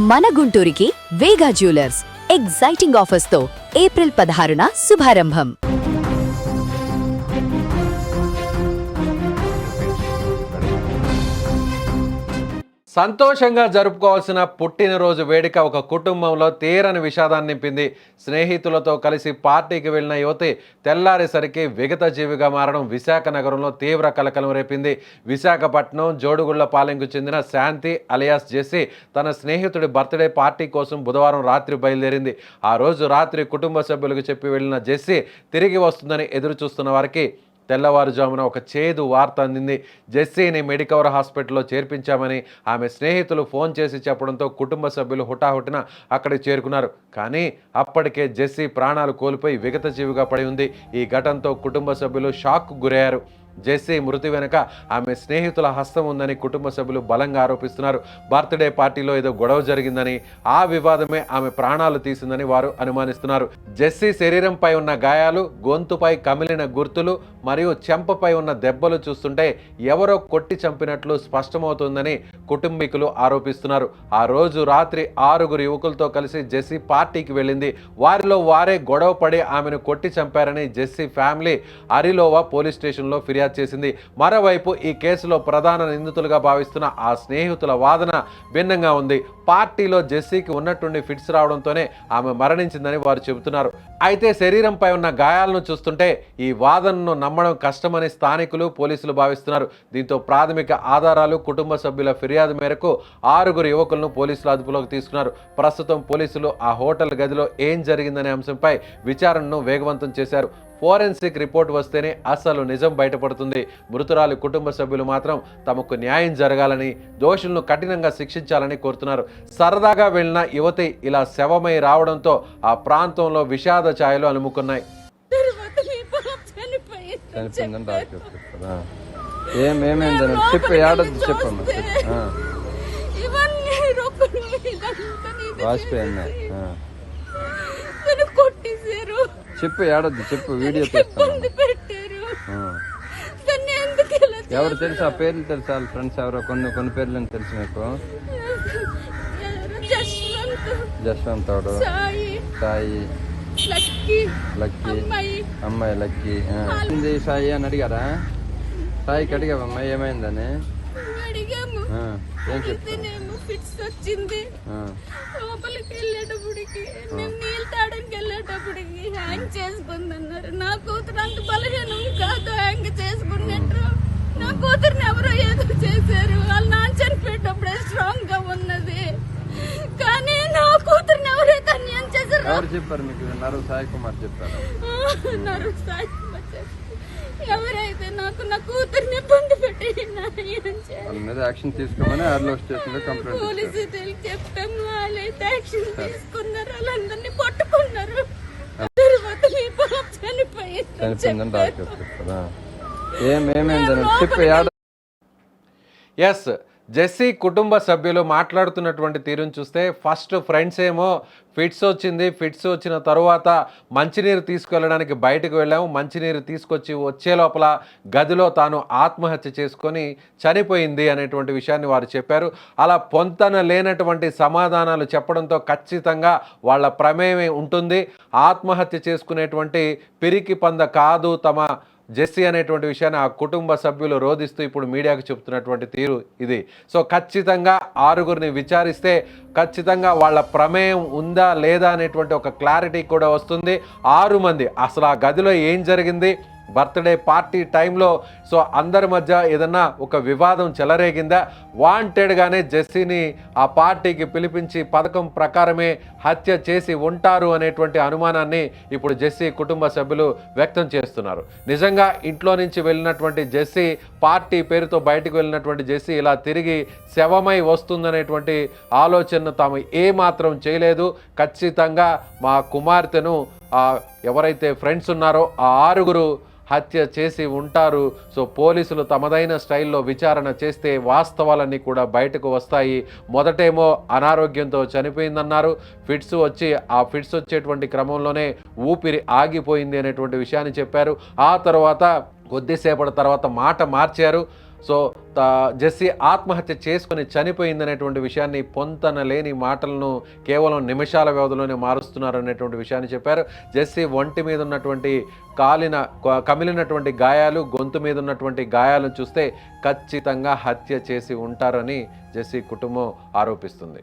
మన గుంటూరుకి వేగా jewellers exciting offers తో April 16న శుభారంభం. సంతోషంగా జరుపుకోవాల్సిన పుట్టినరోజు వేడుక ఒక కుటుంబంలో తీరని విషాదాన్ని నింపింది. స్నేహితులతో కలిసి పార్టీకి వెళ్లిన యువతి తెల్లారేసరికి విగత జీవిగా మారడం విశాఖ నగరంలో తీవ్ర కలకలం రేపింది. విశాఖపట్నం జోడుగుళ్లపాలెంకు చెందిన శాంతి అలియాస్ జెస్సీ తన స్నేహితుడి బర్త్డే పార్టీ కోసం బుధవారం రాత్రి బయలుదేరింది. ఆ రోజు రాత్రి కుటుంబ సభ్యులకు చెప్పి వెళ్లిన జెస్సీ తిరిగి వస్తుందని ఎదురు చూస్తున్న వారికి తెల్లవారుజామున ఒక చేదు వార్త అందింది. జెస్సీని మెడికవర్ హాస్పిటల్లో చేర్పించామని ఆమె స్నేహితులు ఫోన్ చేసి చెప్పడంతో కుటుంబ సభ్యులు హుటాహుటిన అక్కడికి చేరుకున్నారు. కానీ అప్పటికే జెస్సీ ప్రాణాలు కోల్పోయి విగత జీవిగా పడి ఉంది. ఈ ఘటనతో కుటుంబ సభ్యులు షాక్కు గురయ్యారు. జెస్సీ మృతి వెనుక ఆమె స్నేహితుల హస్తం ఉందని కుటుంబ సభ్యులు బలంగా ఆరోపిస్తున్నారు. బర్త్డే పార్టీలో ఏదో గొడవ జరిగిందని, ఆ వివాదమే ఆమె ప్రాణాలు తీసిందని వారు అనుమానిస్తున్నారు. జెస్సీ శరీరంపై ఉన్న గాయాలు, గొంతుపై కమిలిన గుర్తులు మరియు చెంపపై ఉన్న దెబ్బలు చూస్తుంటే ఎవరో కొట్టి చంపినట్లు స్పష్టమవుతుందని కుటుంబీకులు ఆరోపిస్తున్నారు. ఆ రోజు రాత్రి 6 యువకులతో కలిసి జెస్సీ పార్టీకి వెళ్ళింది. వారిలో వారే గొడవ పడి ఆమెను కొట్టి చంపారని జెస్సీ ఫ్యామిలీ అరిలోవా పోలీస్ స్టేషన్లో ఫిర్యాదు చేసింది. మరోవైపు ఈ కేసులో ప్రధాన నిందితులుగా భావిస్తున్న ఆ స్నేహితుల వాదన భిన్నంగా ఉంది. పార్టీలో జెస్సీకి ఉన్నట్టుండి ఫిట్స్ రావడంతోనే ఆమె మరణించిందని వారు చెబుతున్నారు. అయితే శరీరంపై ఉన్న గాయాలను చూస్తుంటే ఈ వాదనను నమ్మడం కష్టమని స్థానికులు, పోలీసులు భావిస్తున్నారు. దీంతో ప్రాథమిక ఆధారాలు, కుటుంబ సభ్యుల ఫిర్యాదు మేరకు 6 యువకులను పోలీసులు అదుపులోకి తీసుకున్నారు. ప్రస్తుతం పోలీసులు ఆ హోటల్ గదిలో ఏం జరిగిందనే అంశంపై విచారణను వేగవంతం చేశారు. ఫోరెన్సిక్ రిపోర్ట్ వస్తేనే అసలు నిజం బయటపడుతుంది. మృతురాలి కుటుంబ సభ్యులు మాత్రం తమకు న్యాయం జరగాలని, దోషులను కఠినంగా శిక్షించాలని కోరుతున్నారు. సరదాగా వెళ్లిన యువతి ఇలా శవమై రావడంతో ఆ ప్రాంతంలో విషాద ఛాయలు అలుముకున్నాయి. చెప్పు, ఏడద్దు చెప్పు, వీడియో తీస్తాను. ఎవరు తెలుసు? ఆ పేర్లు తెలుసా? వాళ్ళ ఫ్రెండ్స్ ఎవరో కొన్ని పేర్లు తెలుసు మీకు? జశ్వంత్, సాయి, లక్కీ, అమ్మాయి లక్కీ. సాయి అని అడిగారా? సాయికి అడిగావమ్మా ఏమైందని? ఏం చెప్తాను? ఫిట్స్ వచ్చింది. లోపలికి వెళ్ళేటప్పటికి మేము నీళ్ళు తాడానికి వెళ్ళేటప్పటికి హ్యాంగ్ చేసుకుందన్నారు. నా కూతురు అంత బలహీనం కాదు హ్యాంగ్ చేసుకున్నట్టు. నా కూతురుని ఎవరో ఏదో చేశారు. వాళ్ళ నాన్న చనిపోయేటప్పుడే స్ట్రాంగ్ గా ఉన్నది. కానీ నా కూతురుని ఎవరైతే అన్యాయం చేశారు. ఎవరు చెప్పారు మీకు? నరు సాయి కుమార్ చెప్పారు. నరు సాయి కుమార్ చెప్పారు. ఎవరైతే నాకు నా కూతుర్ని ఇబ్బంది పెట్టి యాక్షన్ తీసుకోమని ఆర్లో స్టేషన్ లో కంప్లైంట్ పోలీసు చెప్పాం. వాళ్ళైతే యాక్షన్ తీసుకున్నారు. వాళ్ళందరినీ పట్టుకున్నారు. తర్వాత మీ పాప చనిపోయిందని డాక్టర్ చెప్తారా? ఏమేమైందని చెప్పి ఎస్, జెస్సీ కుటుంబ సభ్యులు మాట్లాడుతున్నటువంటి తీరును చూస్తే ఫస్ట్ ఫ్రెండ్స్ ఏమో ఫిట్స్ వచ్చిన తరువాత మంచినీరు తీసుకువెళ్ళడానికి బయటకు వెళ్ళాము, మంచినీరు తీసుకొచ్చి వచ్చే లోపల గదిలో తాను ఆత్మహత్య చేసుకొని చనిపోయింది అనేటువంటి విషయాన్ని వారు చెప్పారు. అలా పొంతన లేనటువంటి సమాధానాలు చెప్పడంతో ఖచ్చితంగా వాళ్ళ ప్రమేయం ఉంటుంది. ఆత్మహత్య చేసుకునేటువంటి పిరికి పంద కాదు తమ జెస్సీ అనేటువంటి విషయాన్ని ఆ కుటుంబ సభ్యులు రోధిస్తూ ఇప్పుడు మీడియాకు చెప్తున్నటువంటి తీరు ఇది. సో ఖచ్చితంగా 6 విచారిస్తే ఖచ్చితంగా వాళ్ళ ప్రమేయం ఉందా లేదా అనేటువంటి ఒక క్లారిటీ కూడా వస్తుంది. 6 మంది అసలు ఆ గదిలో ఏం జరిగింది, బర్త్డే పార్టీ టైంలో సో అందరి మధ్య ఏదన్నా ఒక వివాదం చెలరేగిందా, వాంటెడ్గానే జెస్సీని ఆ పార్టీకి పిలిపించి పథకం ప్రకారమే హత్య చేసి ఉంటారు అనేటువంటి అనుమానాన్ని ఇప్పుడు జెస్సీ కుటుంబ సభ్యులు వ్యక్తం చేస్తున్నారు. నిజంగా ఇంట్లో నుంచి వెళ్ళినటువంటి జెస్సీ, పార్టీ పేరుతో బయటకు వెళ్ళినటువంటి జెస్సీ ఇలా తిరిగి శవమై వస్తుందనేటువంటి ఆలోచనను తాము ఏమాత్రం చేయలేదు. ఖచ్చితంగా మా కుమార్తెను ఎవరైతే ఫ్రెండ్స్ ఉన్నారో ఆ 6 హత్య చేసి ఉంటారు. సో పోలీసులు తమదైన స్టైల్లో విచారణ చేస్తే వాస్తవాలన్నీ కూడా బయటకు వస్తాయి. మొదటేమో అనారోగ్యంతో చనిపోయిందన్నారు. ఫిట్స్ వచ్చేటువంటి క్రమంలోనే ఊపిరి ఆగిపోయింది అనేటువంటి విషయాన్ని చెప్పారు. ఆ తర్వాత కొద్దిసేపటి తర్వాత మాట మార్చారు. సో జెస్సీ ఆత్మహత్య చేసుకుని చనిపోయిందనేటువంటి విషయాన్ని పొంతన లేని మాటలను కేవలం నిమిషాల వ్యవధిలోనే మారుస్తున్నారు అనేటువంటి విషయాన్ని చెప్పారు. జెస్సీ ఒంటి మీద ఉన్నటువంటి కమిలినటువంటి గాయాలు, గొంతు మీద ఉన్నటువంటి గాయాలను చూస్తే ఖచ్చితంగా హత్య చేసి ఉంటారని జెస్సీ కుటుంబం ఆరోపిస్తుంది.